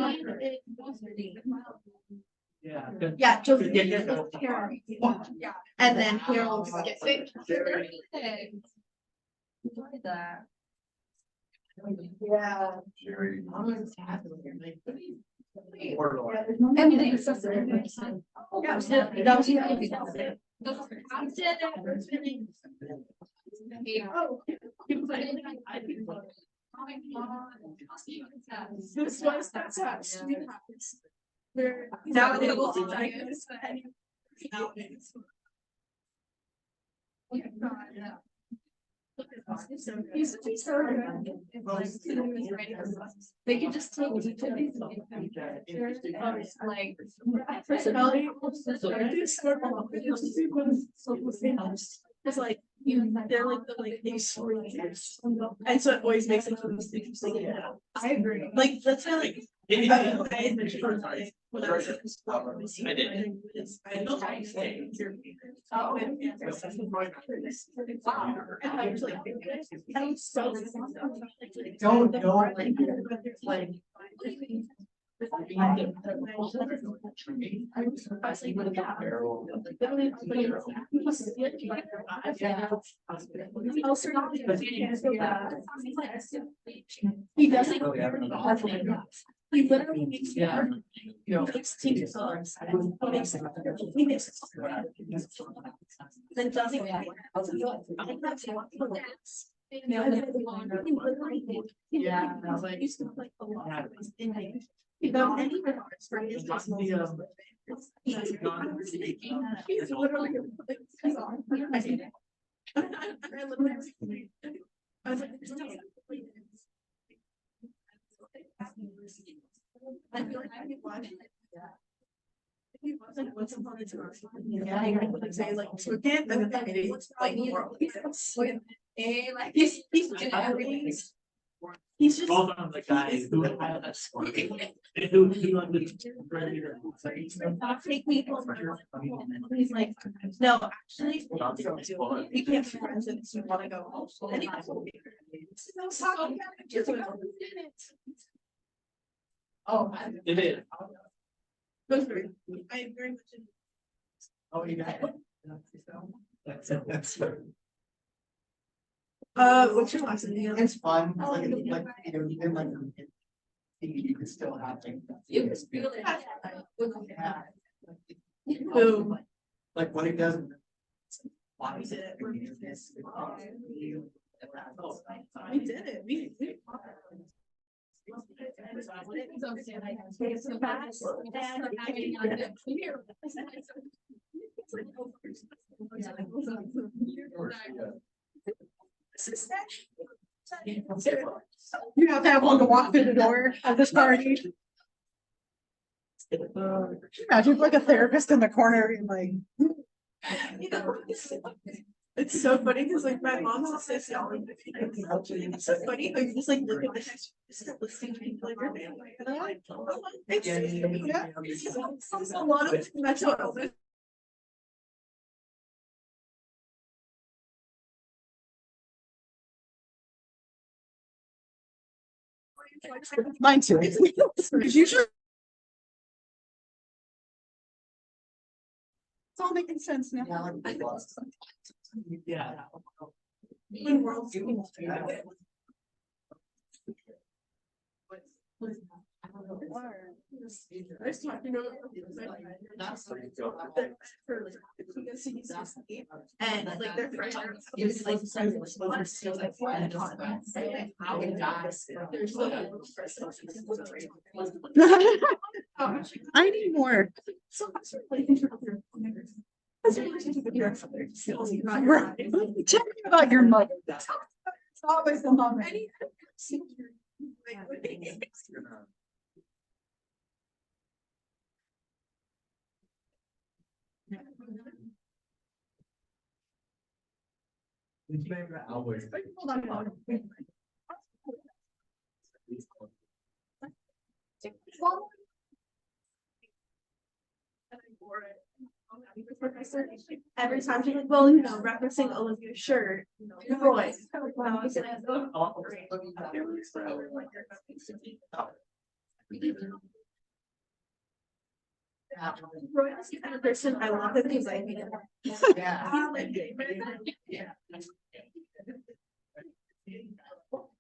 Yeah. Yeah, Josephine is Carol. Yeah, and then Carol gets it. Yeah. Jerry. Everything's so sad. Yeah, that was this was that's how street happens. Now it will be diagnosed. They can just take each of these like personality. It's like they're like these stories, and so it always makes it interesting. Yeah, I agree. Like that's how like. I did. I Don't know. Like. He doesn't. He literally makes me hurt. Makes teachers so upset. Makes it. He makes it. Then doesn't. Yeah, I was like, used to play a lot. Without any regards for his personal. He's literally. I was like, I feel like I could watch it. He wasn't once upon a time. Yeah, you're gonna say like to again, and then it's like more. He's just. Both of the guys who had that sport. Who Take people. He's like, no, actually, you can't be friends if you wanna go home. Oh, It is. those are, I very much. Oh, you got it. That's. What's your last name? It's fun, like, you know, even like. You can still have like. You can feel it. Yeah. Boom. Like what it does. Why we did it. We did it. We You have to have one to walk through the door of this party. Imagine like a therapist in the corner and like. You know, it's so funny because like my mom's a sociologist. It's so funny how you just like look at the text, start listening to people in your family. And I'm like, oh, it's a lot of mental illness. Mine too. It's usually. It's all making sense now. Yeah. When world's I was talking to and like their friend is like I need more. Right. Tell me about your mother. It's always the mother. Hold on. Every time she's like, well, you know, referencing Olivia's shirt, Roy. Roy is the kind of person I love him because I hate him. Yeah.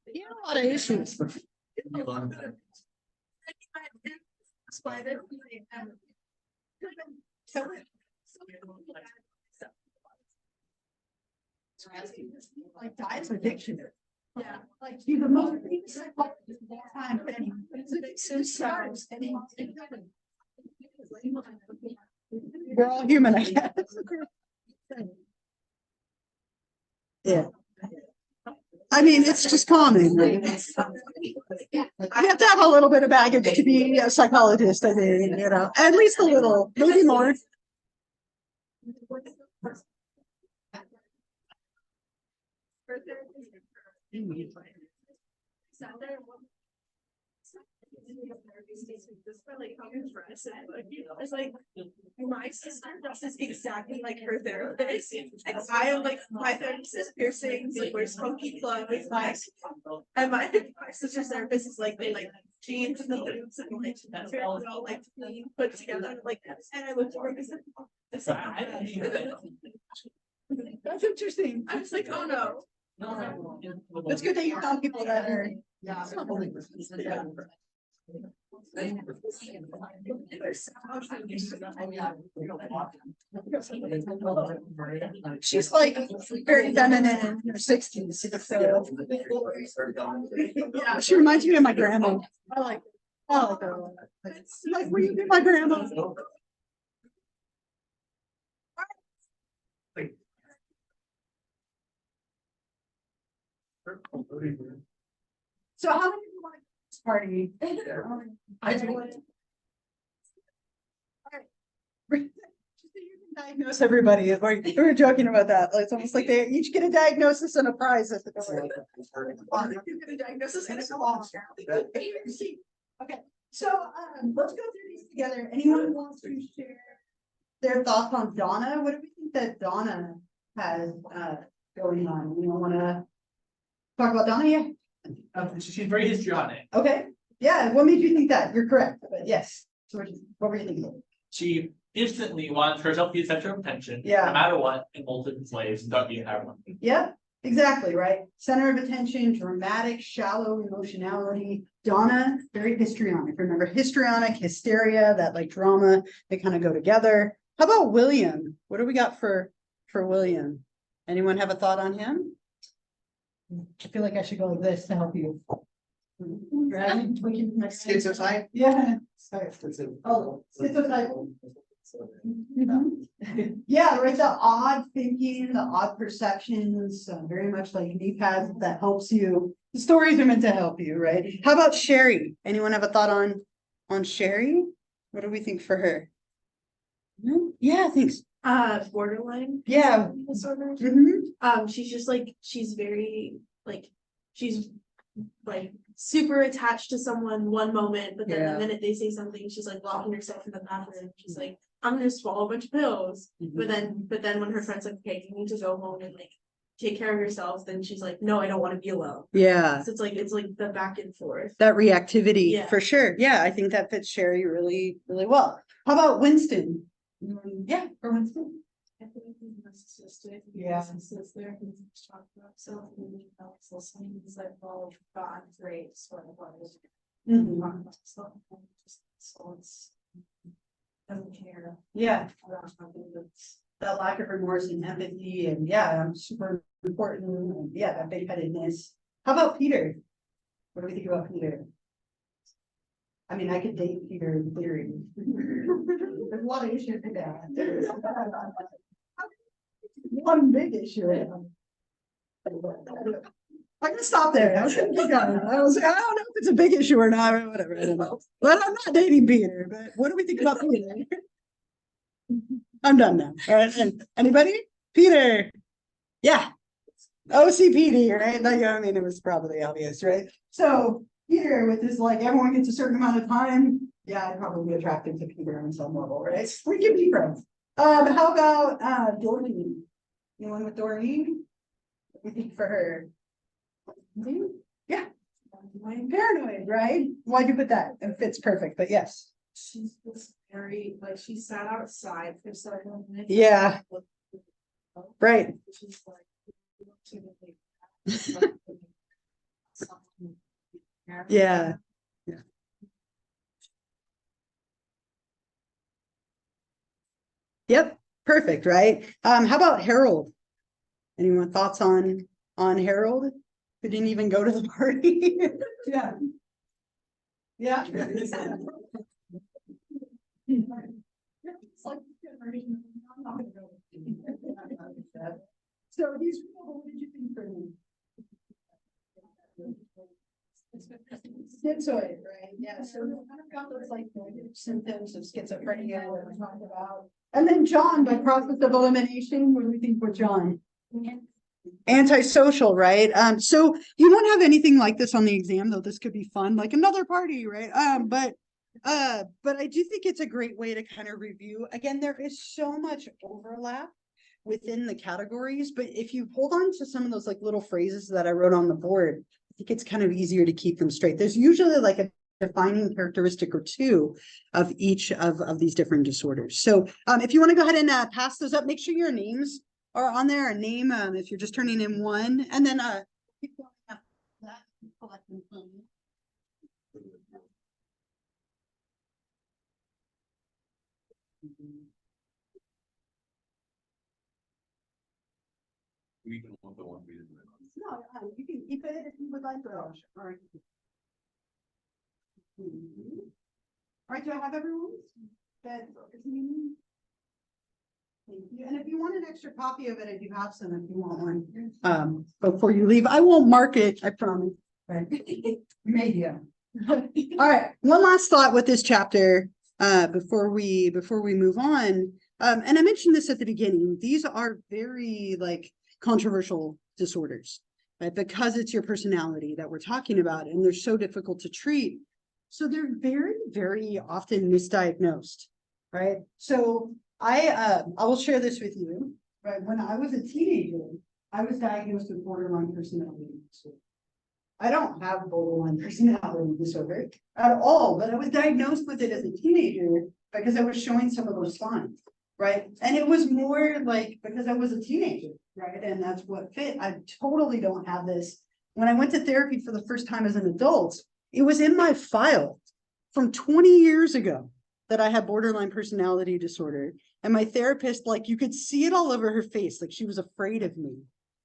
You have a lot of issues. Like dies addiction. Yeah. Like you the most famous psychologist of all time, but anyway, we're all human, I guess. Yeah. I mean, it's just common. Right? I have to have a little bit of baggage to be a psychologist, I mean, you know, at least a little, maybe more. It's like my sister dresses exactly like her therapist. And I am like my therapist is piercings, like wears funky clothes, and my sister's therapist is like they like jeans and the boots and like that's very well like clean put together like and I looked over and I said, That's interesting. I was like, oh no. It's good that you found people that are. Yeah. She's like very feminine in her 60s. So. Yeah, she reminds me of my grandma. I like her. Like, will you be my grandma? So how many people want to go to this party? I do. Diagnose everybody. We were joking about that. It's almost like they each get a diagnosis and a prize at the door. You get a diagnosis and a call. Okay, so let's go through these together. Anyone wants to share their thoughts on Donna? What do we think that Donna has going on? You want to talk about Donna? Yeah. She's very histrionic. Okay. Yeah. What made you think that? You're correct. But yes. So what were you thinking? She instantly wants herself to be the center of attention. Yeah. No matter what, and multiple slaves, don't be everyone. Yeah, exactly, right? Center of attention, dramatic, shallow emotionality. Donna, very histrionic. Remember, histrionic, hysteria, that like drama, they kind of go together. How about William? What do we got for William? Anyone have a thought on him? I feel like I should go like this to help you. Schizotype? Yeah. Oh, schizotype. Yeah, right, the odd thinking, the odd perceptions, very much like NEPAD that helps you. The stories are meant to help you, right? How about Sherry? Anyone have a thought on Sherry? What do we think for her? No? Yeah, thanks. Borderline. Yeah. Disorder. Mhm. She's just like, she's very, like, she's like super attached to someone one moment, but then Yeah. the minute they say something, she's like locking herself in the bathroom. She's like, I'm gonna swallow a bunch of pills. But then when her friend's like, okay, you need to go home and like take care of yourself, then she's like, no, I don't want to be alone. Yeah, So it's like the back and forth. that reactivity, Yeah. for sure. Yeah, I think that fits Sherry really, really well. How about Winston? Yeah, for Winston. I think he's narcissistic. Yeah. Since there, he's talked about self and else listening, he's like, well, God, great, sort of what is. Mhm. Talk about stuff, and just, so it's. Doesn't care Yeah, about something that's. that lack of remorse and empathy and yeah, I'm super important. And yeah, that big headedness. How about Peter? What do we think about Peter? I mean, I could date Peter in theory. There's a lot of issues with that. One big issue. I can stop there. I was gonna keep going. I don't know if it's a big issue or not, or whatever. I don't know. But I'm not dating Peter, but what do we think about Peter? I'm done now. All right. And anybody? Peter. Yeah. OCPD, right? Like, I mean, it was probably obvious, right? So Peter, with this, like, everyone gets a certain amount of time. Yeah, I'd probably be attracted to Peter on some level, right? We can be friends. How about Doreen? Anyone with Doreen? What do you think for her? Yeah. Paranoid, right? Why'd you put that? It fits perfect, but yes. She's just very, like, she sat outside for several minutes. Yeah. Right. She's like. Yeah. Yeah. Yep, perfect, right? How about Harold? Anyone thoughts on Harold? Who didn't even go to the party? Yeah. Yeah. So these people, what did you think for me? Schizoid, right? Yeah, so we kind of got those like symptoms of schizophrenia that we talked about. And then John, by process of elimination, what do we think for John? Antisocial, right? So you won't have anything like this on the exam, though this could be fun, like another party, right? But I do think it's a great way to kind of review. Again, there is so much overlap within the categories, but if you hold on to some of those like little phrases that I wrote on the board, I think it's kind of easier to keep them straight. There's usually like a defining characteristic or two of each of these different disorders. So if you want to go ahead and pass those up, make sure your names are on there, a name if you're just turning in one, and then keep going up that, collecting from you. We can want the one we didn't. No, you can keep it if you would like to. All right. All right, do I have everyone? That is me. Thank you. And if you want an extra copy of it, I do have some if you want one. Before you leave, I won't mark it, I promise. Right. Maybe. All right, one last thought with this chapter, before we move on. And I mentioned this at the beginning, these are very like controversial disorders, right? Because it's your personality that we're talking about, and they're so difficult to treat. So they're very, very often misdiagnosed, right? So I will share this with you, right? When I was a teenager, I was diagnosed with borderline personality disorder. I don't have borderline personality disorder at all, but I was diagnosed with it as a teenager because I was showing some of those signs, right? And it was more like because I was a teenager, right? And that's what fit. I totally don't have this. When I went to therapy for the first time as an adult, it was in my file from 20 years ago that I had borderline personality disorder. And my therapist, like, you could see it all over her face, like she was afraid of me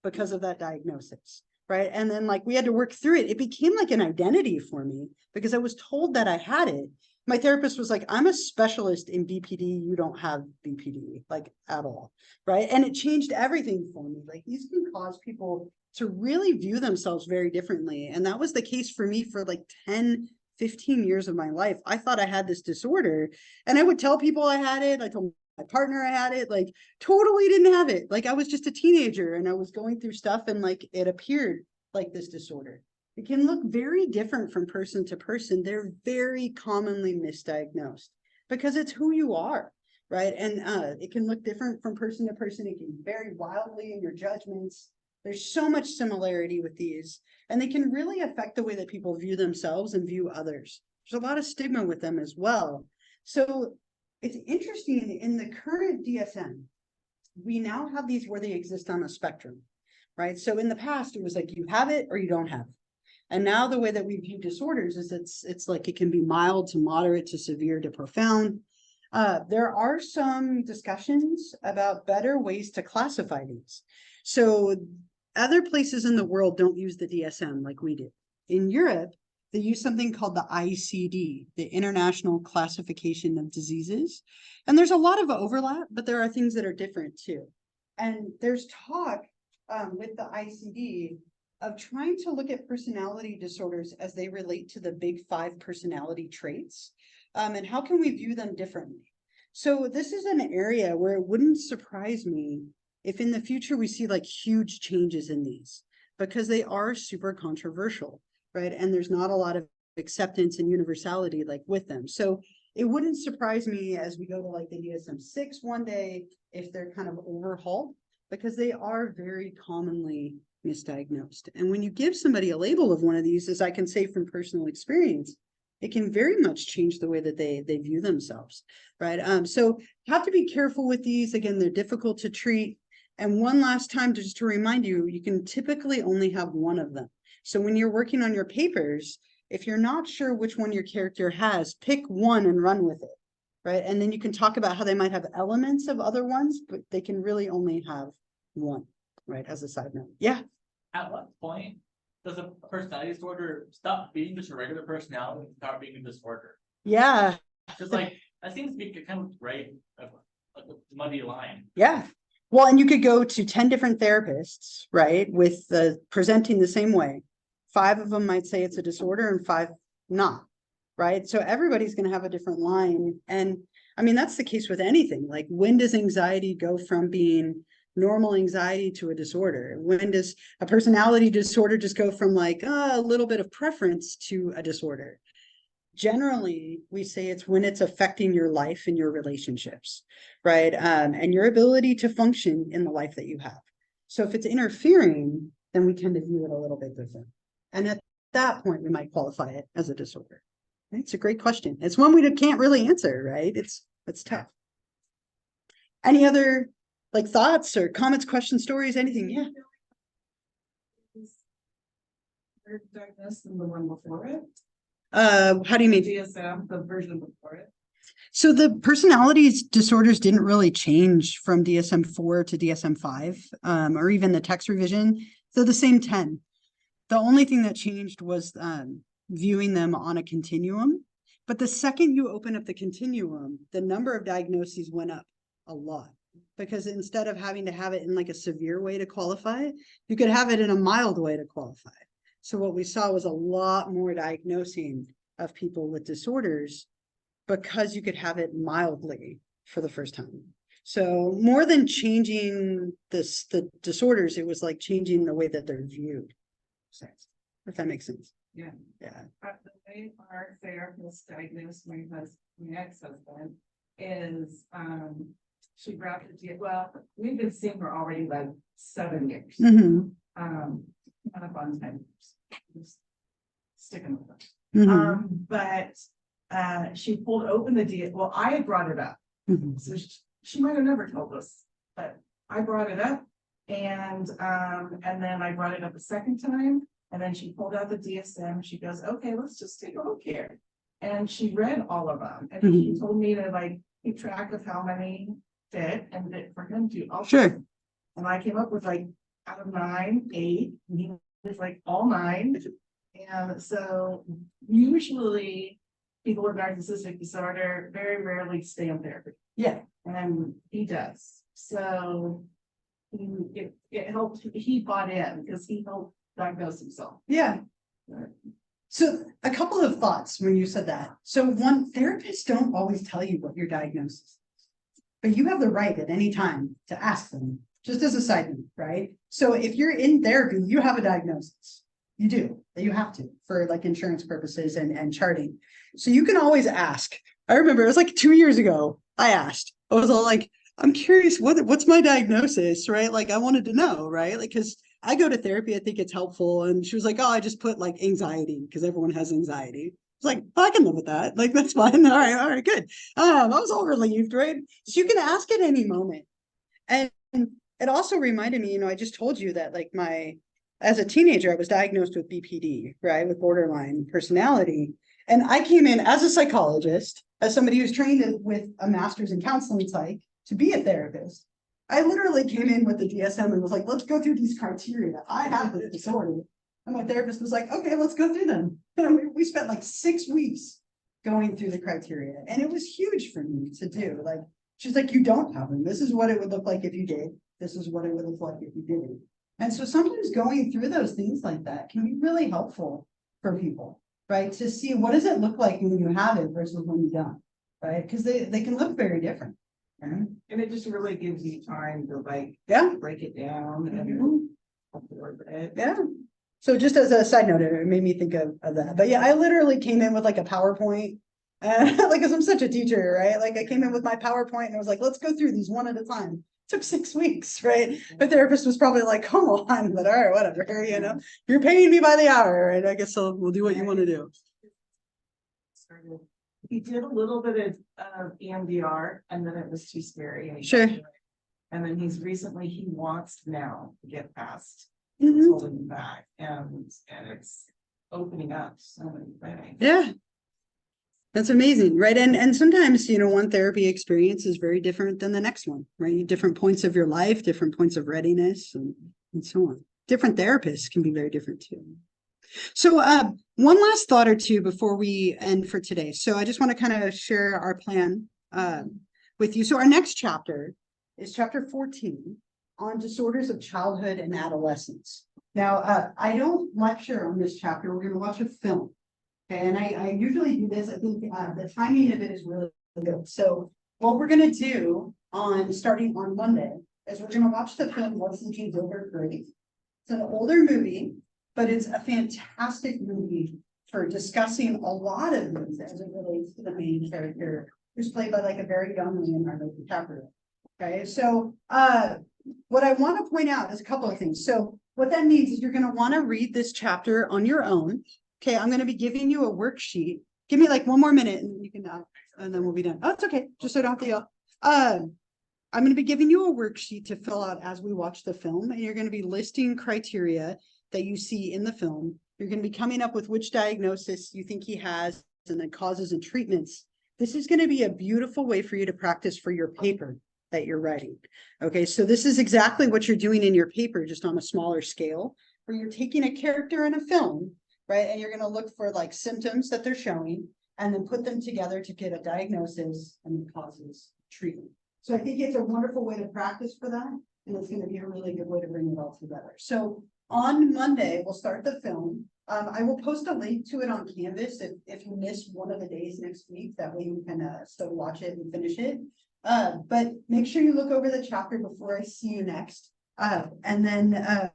because of that diagnosis. right? And then like we had to work through it. It became like an identity for me because I was told that I had it. My therapist was like, I'm a specialist in BPD. You don't have BPD, like at all, right? And it changed everything for me. Like these can cause people to really view themselves very differently. And that was the case for me for like 10, 15 years of my life. I thought I had this disorder and I would tell people I had it. I told my partner I had it, like totally didn't have it. Like I was just a teenager and I was going through stuff and like it appeared like this disorder. It can look very different from person to person. They're very commonly misdiagnosed because it's who you are, right? And it can look different from person to person. It can vary wildly in your judgments. There's so much similarity with these, and they can really affect the way that people view themselves and view others. There's a lot of stigma with them as well. So it's interesting in the current DSM, we now have these where they exist on a spectrum, right? So in the past, it was like you have it or you don't have it. And now the way that we view disorders is it's like it can be mild to moderate to severe to profound. There are some discussions about better ways to classify these. So other places in the world don't use the DSM like we do. In Europe, they use something called the ICD, the International Classification of Diseases. And there's a lot of overlap, but there are things that are different too. And there's talk with the ICD of trying to look at personality disorders as they relate to the big 5 personality traits, and how can we view them differently. So this is an area where it wouldn't surprise me if in the future we see like huge changes in these, because they are super controversial, right? And there's not a lot of acceptance and universality like with them. So it wouldn't surprise me as we go to like the DSM-6 one day if they're kind of overhauled, because they are very commonly misdiagnosed. And when you give somebody a label of one of these, as I can say from personal experience, it can very much change the way that they view themselves, right? So you have to be careful with these. Again, they're difficult to treat. And one last time, just to remind you, you can typically only have one of them. So when you're working on your papers, if you're not sure which one your character has, pick one and run with it, right? And then you can talk about how they might have elements of other ones, but they can really only have one, right? As a side note. Yeah. At what point does a personality disorder stop being just a regular personality and start being a disorder? Yeah. Just like that seems to be kind of right, a muddy line. Yeah. Well, and you could go to 10 different therapists, right? With presenting the same way. 5 of them might say it's a disorder and 5 not, right? So everybody's going to have a different line. And I mean, that's the case with anything. Like, when does anxiety go from being normal anxiety to a disorder? When does a personality disorder just go from like a little bit of preference to a disorder? Generally, we say it's when it's affecting your life and your relationships, right? And your ability to function in the life that you have. So if it's interfering, then we tend to view it a little bit different. And at that point, we might qualify it as a disorder. It's a great question. It's one we can't really answer, right? It's tough. Any other like thoughts or comments, questions, stories, anything? Yeah. Diagnosed in the one before it. How do you mean? DSM, the version before it. So the personality disorders didn't really change from DSM-4 to DSM-5, or even the text revision. They're the same 10. The only thing that changed was viewing them on a continuum. But the second you open up the continuum, the number of diagnoses went up a lot. Because instead of having to have it in like a severe way to qualify, you could have it in a mild way to qualify. So what we saw was a lot more diagnosing of people with disorders because you could have it mildly for the first time. So more than changing the disorders, it was like changing the way that they're viewed. If that makes sense. Yeah. Yeah. But the way our therapist diagnosed my ex-husband is, she brought the well, we've been seeing her already like 7 years. Mm-hmm. Kind of fun time. Just sticking with her. Mm-hmm. But she pulled open the deal. Well, I had brought it up. Mm-hmm. So she might have never told us, but I brought it up. And then I brought it up a second time. And then she pulled out the DSM. She goes, okay, let's just take a look here. And she read all of them. And Mm-hmm. she told me to like keep track of how many fit and that for him to also. Sure. And I came up with like out of 9, 8, he It's like all 9. And so usually people with narcissistic disorder very rarely stay in therapy. Yeah. And he does. So it helped, he bought in because he helped diagnose himself. Yeah. So a couple of thoughts when you said that. So one, therapists don't always tell you what your diagnosis is, but you have the right at any time to ask them, just as a side note, right? So if you're in therapy, you have a diagnosis. You do, you have to, for like insurance purposes and charting. So you can always ask. I remember it was like 2 years ago, I asked, I was all like, I'm curious, what's my diagnosis, right? Like I wanted to know, right? Like, cause I go to therapy, I think it's helpful. And she was like, oh, I just put like anxiety because everyone has anxiety. It's like, oh, I can live with that. Like, that's fine. All right, good. I was all relieved, right? So you can ask at any moment. And it also reminded me, I just told you that like as a teenager, I was diagnosed with BPD, right? With borderline personality. And I came in as a psychologist, as somebody who's trained with a master's in counseling psych to be a therapist. I literally came in with the DSM and was like, let's go through these criteria. I have this disorder. And my therapist was like, okay, let's go through them. And we spent like 6 weeks going through the criteria. And it was huge for me to do. Like, she's like, you don't have them. This is what it would look like if you did. This is what it would look like if you didn't. And so sometimes going through those things like that can be really helpful for people, right? To see what does it look like when you have it versus when you don't, right? Because they can look very different. Right? And it just really gives you time to like break it down Mhm. and Yeah. So just as a side note, it made me think of that. But yeah, I literally came in with like a PowerPoint. Like, cause I'm such a teacher, right? Like I came in with my PowerPoint and I was like, let's go through these one at a time. It took 6 weeks, right? The therapist was probably like, come on, but all right, whatever, you're paying me by the hour, right? I guess we'll do what you want to do. He did a little bit of EMDR and then it was too scary. And Sure. And then he wants now to get past Mhm. holding him back and it's opening up so many things. Yeah. That's amazing, right? And sometimes, one therapy experience is very different than the next one, right? Different points of your life, different points of readiness and so on. Different therapists can be very different too. So one last thought or two before we end for today. So I just want to kind of share our plan with you. So our next chapter is chapter 14 on disorders of childhood and adolescence. Now, I don't lecture on this chapter. We're going to watch a film. Okay, and I usually do this. I think the timing of it is really good. So what we're going to do starting on Monday is we're going to watch the film What's the King's Over Great. It's an older movie, but it's a fantastic movie for discussing a lot of things as it relates to the main character, who's played by like a very young Leonardo DiCaprio. Okay, so what I want to point out is a couple of things. So what that means is you're going to want to read this chapter on your own. Okay, I'm going to be giving you a worksheet. Give me like 1 more minute and you can, and then we'll be done. Oh, it's okay. Just so I don't have to yell. I'm going to be giving you a worksheet to fill out as we watch the film, and you're going to be listing criteria that you see in the film. You're going to be coming up with which diagnosis you think he has and then causes and treatments. This is going to be a beautiful way for you to practice for your paper that you're writing. Okay, so this is exactly what you're doing in your paper, just on a smaller scale, where you're taking a character in a film, right? And you're going to look for like symptoms that they're showing and then put them together to get a diagnosis and the causes treatment. So I think it's a wonderful way to practice for that. And it's going to be a really good way to bring it all together. So on Monday, we'll start the film. I will post a link to it on Canvas if you miss one of the days next week. That way you can still watch it and finish it. But make sure you look over the chapter before I see you next. And then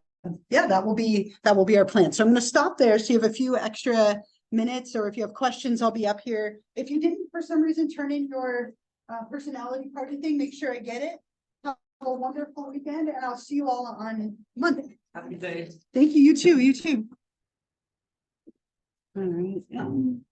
yeah, that will be our plan. So I'm going to stop there. So you have a few extra minutes, or if you have questions, I'll be up here. If you didn't for some reason turn in your personality party thing, make sure I get it. Have a wonderful weekend, and I'll see you all on Monday. Have a good day. Thank you. You too. All right.